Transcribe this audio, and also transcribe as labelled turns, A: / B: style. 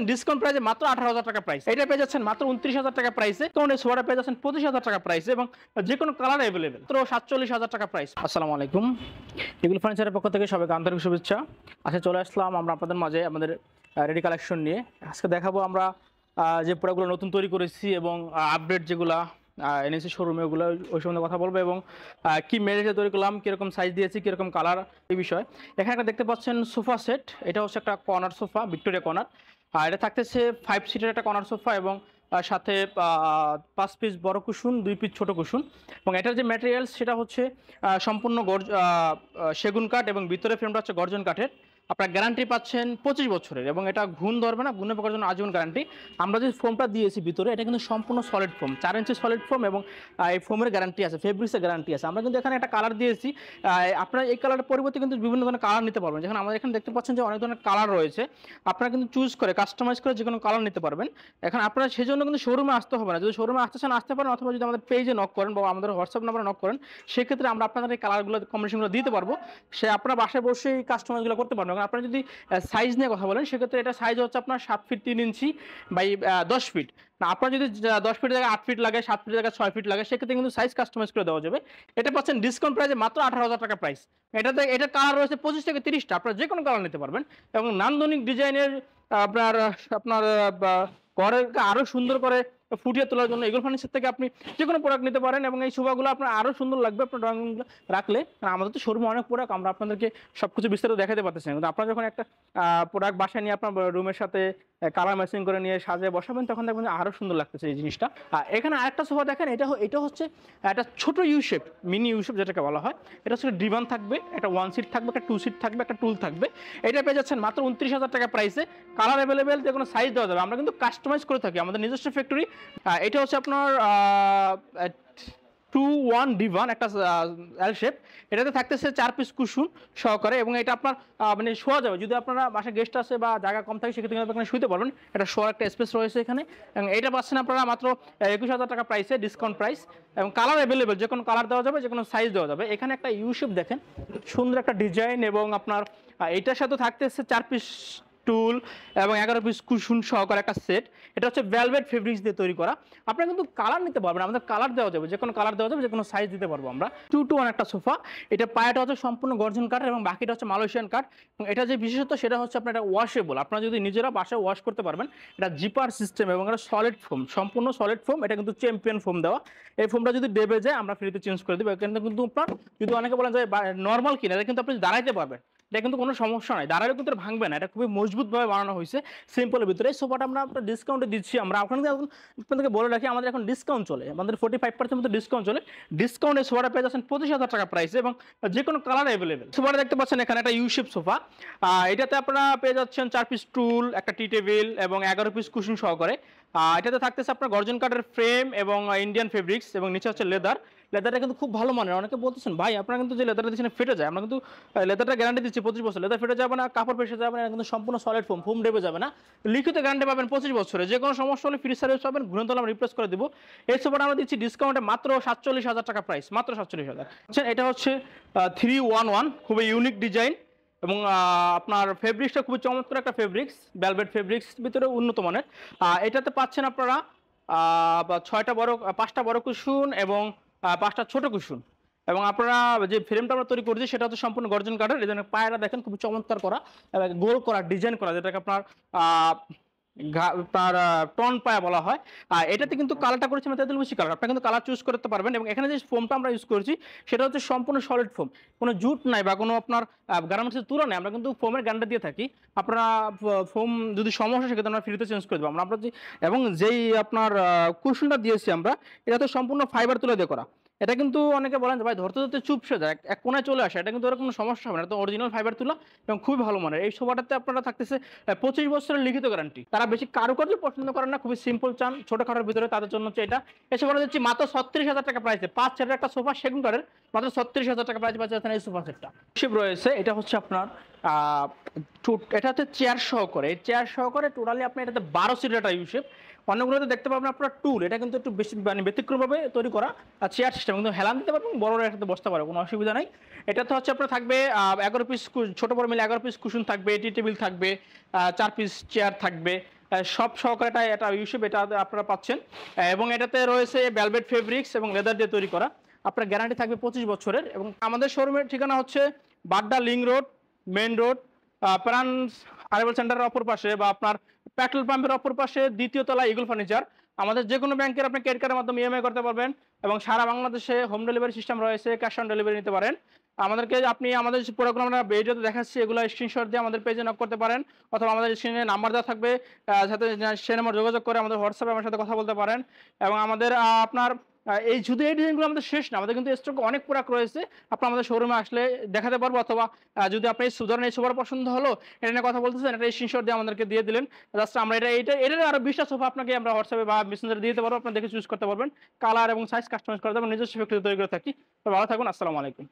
A: Discount প্রাইসে মাত্র 18,000 টাকা প্রাইস। এটা পেয়ে যাচ্ছেন মাত্র 29,000 টাকা প্রাইসে। তো এই সোফাটা পেয়ে যাচ্ছেন 25,000 টাকা প্রাইসে এবং যে কোনো কালার অ্যাভেলেবেল। তো 47,000 টাকা প্রাইস। আসসালামু আলাইকুম, এগুলো ফার্নিচারের পক্ষ থেকে সবাইকে আন্তরিক শুভেচ্ছা। আজকে চলে আসলাম আমরা আপনাদের মাঝে আমাদের রেডি কালেকশন নিয়ে। আজকে দেখাবো আমরা যে প্রোডাক্টগুলো নতুন তৈরি করেছি এবং আপডেট যেগুলা এনেছি শোরুমে, ওগুলো ওই সম্বন্ধে কথা বলবো এবং কি মেটেরিয়াল তৈরি করলাম, কীরকম সাইজ দিয়েছি, কীরকম কালার, এই বিষয়। এখানে একটা দেখতে পাচ্ছেন সোফা সেট। এটা হচ্ছে একটা কর্নার সোফা, ভিক্টোরিয়া কর্নার। আর এটা থাকতেছে 5 সিটের একটা কর্নার সোফা এবং সাথে 5 পিস বড় কুশন, 2 পিস ছোট কুশন। এবং এটার যে ম্যাটেরিয়ালস সেটা হচ্ছে সম্পূর্ণ সেগুন কাঠ এবং ভিতরে ফ্রেমটা হচ্ছে গর্জন কাঠের। আপনার গ্যারান্টি পাচ্ছেন 25 বছরের এবং এটা ঘুণ ধরবে না, ঘুণে পোকার জন্য আজীবন গ্যারান্টি। আমরা যে ফোমটা দিয়েছি ভিতরে, এটা কিন্তু সম্পূর্ণ সলিড ফোম, 4 ইঞ্চি সলিড ফোম এবং এই ফোমের গ্যারান্টি আছে, ফেব্রিক্সের গ্যারান্টি আছে। আমরা কিন্তু এখানে একটা কালার দিয়েছি, আপনারা এই কালারের পরিবর্তে কিন্তু বিভিন্ন ধরনের কালার নিতে পারবেন। যেখানে আমাদের এখানে দেখতে পাচ্ছেন যে অনেক ধরনের কালার রয়েছে, আপনারা কিন্তু চুজ করে কাস্টমাইজ করে যে কোনো কালার নিতে পারবেন। এখন আপনারা সেই জন্য কিন্তু শোরুমে আসতে হবে না, যদি শোরুমে আসতে চান আসতে পারেন, অথবা যদি আমাদের পেজে নক করেন বা আমাদের হোয়াটসঅ্যাপ নাম্বারে নক করেন, সেক্ষেত্রে আমরা আপনাদের এই কালারগুলো কম্বিনেশনগুলো দিতে পারবো। সে আপনারা বাসায় বসেই কাস্টমাইজগুলো করতে পারবেন। এখন আপনারা যদি সাইজ নিয়ে কথা বলেন, সেক্ষেত্রে এটা সাইজ হচ্ছে আপনার 7 ফিট 3 ইঞ্চি বাই 10 ফিট। না, আপনার যদি 10 ফিটের জায়গায় 8 ফিট লাগে, 7 ফিটের জায়গায় 6 ফিট লাগে, সেক্ষেত্রে কিন্তু সাইজ কাস্টমাইজ করে দেওয়া যাবে। এটা পাচ্ছেন ডিসকাউন্ট প্রাইসে মাত্র 18,000 টাকা প্রাইস। এটার কালার রয়েছে 25 থেকে 30টা, আপনারা যে কোনো কালার নিতে পারবেন এবং নান্দনিক ডিজাইনের আপনার আপনার ঘরকে আরও সুন্দর করে ফুটিয়ে তোলার জন্য এগুলো ফার্নিচার থেকে আপনি যে কোনো প্রোডাক্ট নিতে পারেন এবং এই সোফাগুলো আপনার আরও সুন্দর লাগবে আপনার ড্রয়িংগুলো রাখলে। কারণ আমাদের তো শোরুমে অনেক প্রোডাক্ট, আমরা আপনাদেরকে সব কিছু বিস্তারিত দেখাতে পারতেছি না, কিন্তু আপনারা যখন একটা প্রোডাক্ট বাসায় নিয়ে আপনার রুমের সাথে কালার ম্যাচিং করে নিয়ে সাজিয়ে বসাবেন, তখন দেখবেন আরও সুন্দর লাগতেছে এই জিনিসটা। এখানে আরেকটা সোফা দেখেন, এটা হচ্ছে একটা ছোট you shape, mini you shape যেটাকে বলা হয়। এটা হচ্ছে ডিভান থাকবে, একটা 1 সিট থাকবে, একটা 2 সিট থাকবে, একটা টুল থাকবে। এটা পেয়ে যাচ্ছেন মাত্র 29,000 টাকা প্রাইসে। কালার অ্যাভেলেবেল, যে কোনো সাইজ দেওয়া যাবে। আমরা কিন্তু কাস্টমাইজ করে থাকি, আমাদের নিজস্ব ফ্যাক্টরি। এটা হচ্ছে আপনার 2-1 ডিভান, একটা এল শেপ। এটাতে থাকতেছে 4 পিস কুশন সহকারে এবং এটা আপনার মানে শোয়া যাবে। যদি আপনারা বাসায় গেস্ট আসে বা জায়গা কম থাকে, সেক্ষেত্রে আপনি শুতে পারবেন। এটা শোয়ার একটা স্পেস রয়েছে এখানে এবং এটা পাচ্ছেন আপনারা মাত্র 21,000 টাকা প্রাইসে, ডিসকাউন্ট প্রাইস। এবং কালার অ্যাভেলেবেল, যে কোনো কালার দেওয়া যাবে, যে কোনো সাইজ দেওয়া যাবে। এখানে একটা ইউ শেপ দেখেন, সুন্দর একটা ডিজাইন এবং আপনার এটার সাথে থাকতেছে 4 পিস টুল এবং 11 পিস কুশন সহকারে একটা সেট। এটা হচ্ছে ভেলভেট ফেব্রিক্স দিয়ে তৈরি করা। আপনারা কিন্তু কালার নিতে পারবেন, আমাদের কালার দেওয়া যাবে, যে কোনো কালার দেওয়া যাবে, যে কোনো সাইজ দিতে পারবো আমরা। 2-to-1 একটা সোফা। এটা পায়াটা হচ্ছে সম্পূর্ণ গর্জন কাঠ এবং বাকিটা হচ্ছে মালয়েশিয়ান কাঠ। এবং এটা যে বিশেষত্ব সেটা হচ্ছে আপনার এটা ওয়াশেবল, আপনারা যদি নিজেরা বাসায় ওয়াশ করতে পারবেন। এটা জিপার সিস্টেম এবং এটা সলিড ফোম, সম্পূর্ণ সলিড ফোম। এটা কিন্তু চ্যাম্পিয়ন ফোম দেওয়া। এই ফোমটা যদি ডেবে যায় আমরা ফ্রিতে চেঞ্জ করে দেবো। এখানে কিন্তু আপনার যদি অনেকে বলেন যে নর্মাল কিনা, এটা কিন্তু আপনি দাঁড়াইতে পারবেন, এটা কিন্তু কোনো সমস্যা নাই, দাঁড়ালে কিন্তু ভাঙবে না। এটা খুবই মজবুতভাবে বানানো হয়েছে সিম্পলের ভিতরে। এই সোফাটা আমরা আপনার ডিসকাউন্টে দিচ্ছি। আমরা আপনাদেরকে বলে রাখি, আমাদের এখন ডিসকাউন্ট চলে, আমাদের 45% মতো ডিসকাউন্ট চলে। ডিসকাউন্টে সোফাটা পেয়ে যাচ্ছেন 25,000 টাকা প্রাইসে এবং যে কোনো কালার অ্যাভেলেবেল। সোফাটা দেখতে পাচ্ছেন এখানে একটা ইউ শেপ সোফা। এটাতে আপনারা পেয়ে যাচ্ছেন 4 পিস টুল, একটা টি টেবিল এবং 11 পিস কুশন সহকারে। এটাতে থাকতেছে আপনার গর্জন কাঠের ফ্রেম এবং ইন্ডিয়ান ফেব্রিক্স এবং নিচে হচ্ছে লেদারটা কিন্তু খুব ভালো মানের। অনেকে বলতেছেন ভাই আপনারা কিন্তু যে লেদারটা দিচ্ছেন ফেটে যায়, আমরা কিন্তু লেদারটা গ্যারান্টি দিচ্ছি 25 বছর। লেদার ফেটে যাবে না, কাপড় ফেসে যাবে না, কিন্তু সম্পূর্ণ সলিড ফোম ডেবে যাবে না। লিখিত গ্যারান্টি পাবেন 25 বছরে। যে কোনো সমস্যা হলে ফ্রি সার্ভিস পাবেন, ঘুরে তোলা আমরা রিপ্লেস করে দেবো। এই সোফাটা আমরা দিচ্ছি ডিসকাউন্টে মাত্র 47,000 টাকা প্রাইস, মাত্র 47,000। এটা হচ্ছে 3-1-1, খুবই ইউনিক ডিজাইন এবং আপনার ফেব্রিক্সটা খুবই চমৎকার একটা ফেব্রিক্স, ভেলভেট ফেব্রিক্স ভিতরে উন্নত মানের। এটাতে পাচ্ছেন আপনারা 5টা বড় কুশন এবং 5টা ছোট কুশন। এবং আপনারা যে ফ্রেমটা আমরা তৈরি করছি সেটা হচ্ছে সম্পূর্ণ গর্জন কাঠের। এই জন্য পায়রা দেখেন খুব চমৎকার করা, গোল করা, ডিজাইন করা, যেটাকে আপনার আপনার টন পায়া বলা হয়। আর এটাতে কিন্তু কালারটা করেছি আমরা তেঁতুল বেশি কালার, আপনারা কিন্তু কালার চুজ করতে পারবেন। এবং এখানে যে ফোমটা আমরা ইউজ করছি সেটা হচ্ছে সম্পূর্ণ সলিড ফোম, কোনো জুট নাই বা কোনো আপনার গার্মেন্টসের তুলা নেই। আমরা কিন্তু ফোমের গ্যারান্টি দিয়ে থাকি। আপনারা ফোম যদি সমস্যা সেক্ষেত্রে আমরা ফ্রিতে চেঞ্জ করে দেবো আমরা এবং যেই আপনার কুশনটা দিয়েছি আমরা, এটা তো সম্পূর্ণ ফাইবার তুলে দিয়ে করা। এটা কিন্তু অনেকে বলেন যে ভাই ধরতে ধরতে চুপসে যায়, এক কোনায় চলে আসে, এটা কিন্তু ওর কোনো সমস্যা হবে না। তো অরিজিনাল ফাইবার তুলা এবং খুবই ভালো মানের। এই সোফাটাতে আপনারা থাকতেছে 25 বছরের লিখিত গ্যারান্টি। তারা বেশি কারুকার্য পছন্দ করেন না, খুবই সিম্পল চান ছোটখাটোর ভিতরে, তাদের জন্য হচ্ছে এটা। এই সোফাটা দিচ্ছি মাত্র 36,000 টাকা প্রাইসে। 5 সিটের একটা সোফা সেগুন কাঠের, মাত্র 36,000 টাকা প্রাইসে পাচ্ছেন এই সোফা সেটটা। শিপ রয়েছে, এটা হচ্ছে আপনার এটা হচ্ছে চেয়ার সহকারে। এই চেয়ার সহকারে টোটালি আপনি এটাতে 12 সিটের একটা ইউ শেপ। অনেকগুলোতে দেখতে পাবেন আপনার টুল, এটা কিন্তু একটু বেশি মানে ব্যতিক্রমভাবে তৈরি করা। আর চেয়ার সিস্টেম কিন্তু হেলান দিতে পারবেন, বড়রা একসাথে বসতে পারে, কোনো অসুবিধা নাই। এটাতে হচ্ছে আপনার থাকবে 11 পিস, ছোট বড় মিলে 11 পিস কুশন থাকবে, টি টেবিল থাকবে, 4 পিস চেয়ার থাকবে সব সহকারে এটা ইউসেপ, এটা আপনারা পাচ্ছেন। এবং এটাতে রয়েছে ভেলভেট ফেব্রিক্স এবং লেদার দিয়ে তৈরি করা। আপনার গ্যারান্টি থাকবে 25 বছরের। এবং আমাদের শোরুমের ঠিকানা হচ্ছে Badda link road, main road, Pran arrival সেন্টারের অপর পাশে বা আপনার পেট্রোল পাম্পের অপর পাশে দ্বিতীয় তলা ইগল ফার্নিচার। আমাদের যে কোনো ব্যাংকের আপনি ক্রেডিট কার্ডের মাধ্যমে ইএমআই করতে পারবেন এবং সারা বাংলাদেশে হোম ডেলিভারি সিস্টেম রয়েছে, ক্যাশ অন ডেলিভারি নিতে পারেন। আমাদেরকে আপনি আমাদের যে প্রোডাক্টগুলো আমরা ভিডিওতে দেখাচ্ছি এগুলো স্ক্রিনশট দিয়ে আমাদের পেজে নক করতে পারেন, অথবা আমাদের স্ক্রিনে নাম্বার দেওয়া থাকবে, সাথে সে নাম্বার যোগাযোগ করে আমাদের হোয়াটসঅ্যাপে আমার সাথে কথা বলতে পারেন। এবং আমাদের আপনার এই শুধু এই ডিজাইনগুলো আমাদের শেষ না, আমাদের কিন্তু স্টক অনেক প্রোডাক্ট রয়েছে। আপনি আমাদের শোরুমে আসলে দেখাতে পারবো, অথবা যদি আপনি সুধারণ এই সোফার পছন্দ হলো, এটা নিয়ে কথা বলতেছেন, এটা স্ক্রিনশট দিয়ে আমাদেরকে দিয়ে দিলেন, জাস্ট আমরা এটা আরো 20টা সোফা আপনাকে আমরা হোয়াটসঅ্যাপে বা মেসেঞ্জারে দিয়ে দিতে পারবো, আপনি দেখে চুজ করতে পারবেন। কালার এবং সাইজ কাস্টমাইজ করে দেবেন, নিজস্ব ফ্যাক্টরি তৈরি করে থাকি। তো ভালো থাকুন, আসসালামু আলাইকুম।